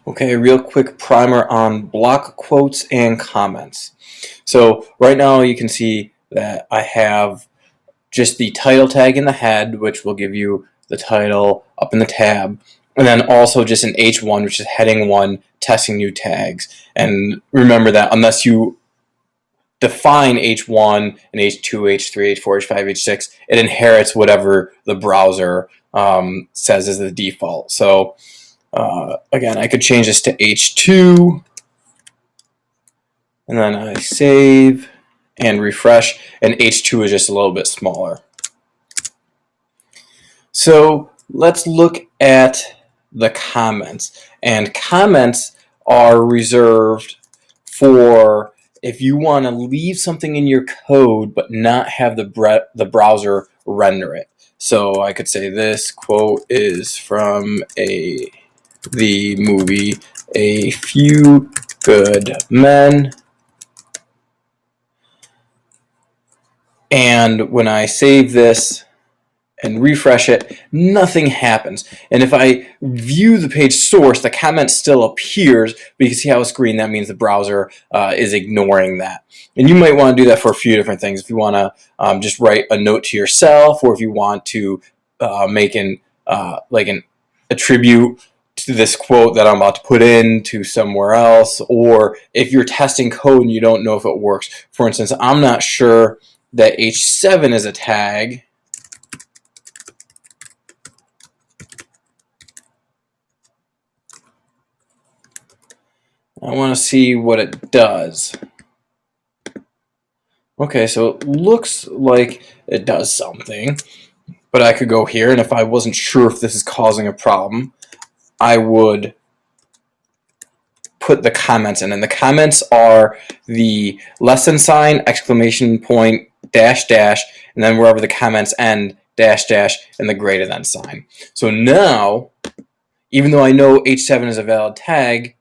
Okay, real quick primer on block quotes and comments. So right now you can see that I have just the title tag in the head, which will give you the title up in the tab, and then also just an H1, which is heading 1, testing new tags. And remember that unless you define H1 and H2, H3, H4, H5, H6, it inherits whatever the browser says is the default. So again, I could change this to H2, and then I save and refresh, and H2 is just a little bit smaller. So let's look at the comments. And comments are reserved for if you want to leave something in your code but not have the browser render it. So I could say this quote is from the movie A Few Good Men. And when I save this and refresh it, nothing happens. And if I view the page source, the comment still appears, but you can see how it's green. That means the browser is ignoring that. And you might want to do that for a few different things. If you want to just write a note to yourself, or if you want to make an attribute to this quote that I'm about to put in to somewhere else, or if you're testing code and you don't know if it works. For instance, I'm not sure that H7 is a tag. I want to see what it does. Okay, so it looks like it does something, but I could go here, and if I wasn't sure if this is causing a problem, I would put the comments in, and the comments are the lesson sign, exclamation point, dash dash, and then wherever the comments end, dash dash, and the greater than sign. So now, even though I know H7 is a valid tag,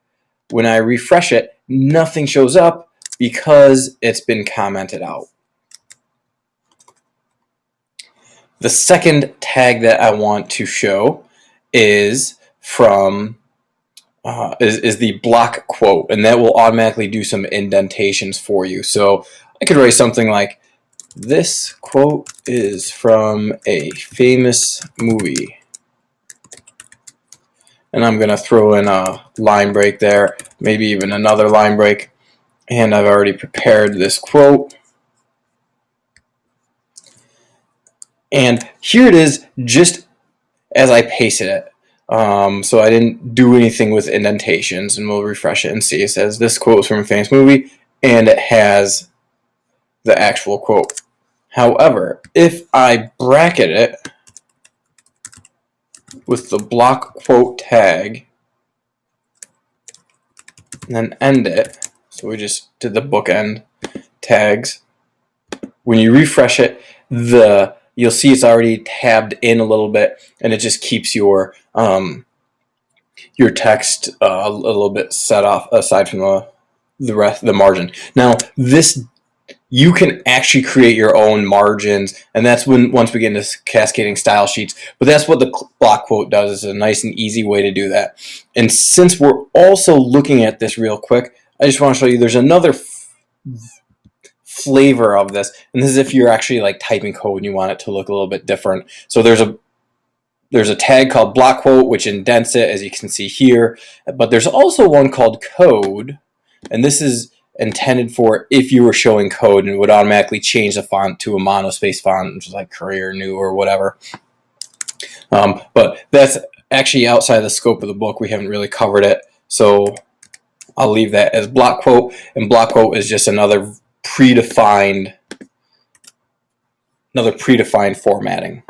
when I refresh it, nothing shows up because it's been commented out. The second tag that I want to show is from is the block quote, and that will automatically do some indentations for you. So I could write something like, this quote is from a famous movie. And I'm going to throw in a line break there, maybe even another line break. And I've already prepared this quote. And here it is just as I pasted it. So I didn't do anything with indentations, and we'll refresh it and see. It says this quote is from a famous movie, and it has the actual quote. However, if I bracket it with the block quote tag and then end it, so we just did the bookend tags, when you refresh it, you'll see it's already tabbed in a little bit, and it just keeps your text a little bit set off aside from the margin. Now this, you can actually create your own margins, and that's once we get into cascading style sheets. But that's what the block quote does. It's a nice and easy way to do that. And since we're also looking at this real quick, I just want to show you there's another flavor of this, and this is if you're actually like typing code and you want it to look a little bit different. So there's a tag called block quote, which indents it, as you can see here. But there's also one called code, and this is intended for if you were showing code, and it would automatically change the font to a monospace font, which is like Courier New or whatever. But that's actually outside the scope of the book. We haven't really covered it, so I'll leave that as block quote. And block quote is just another predefined formatting.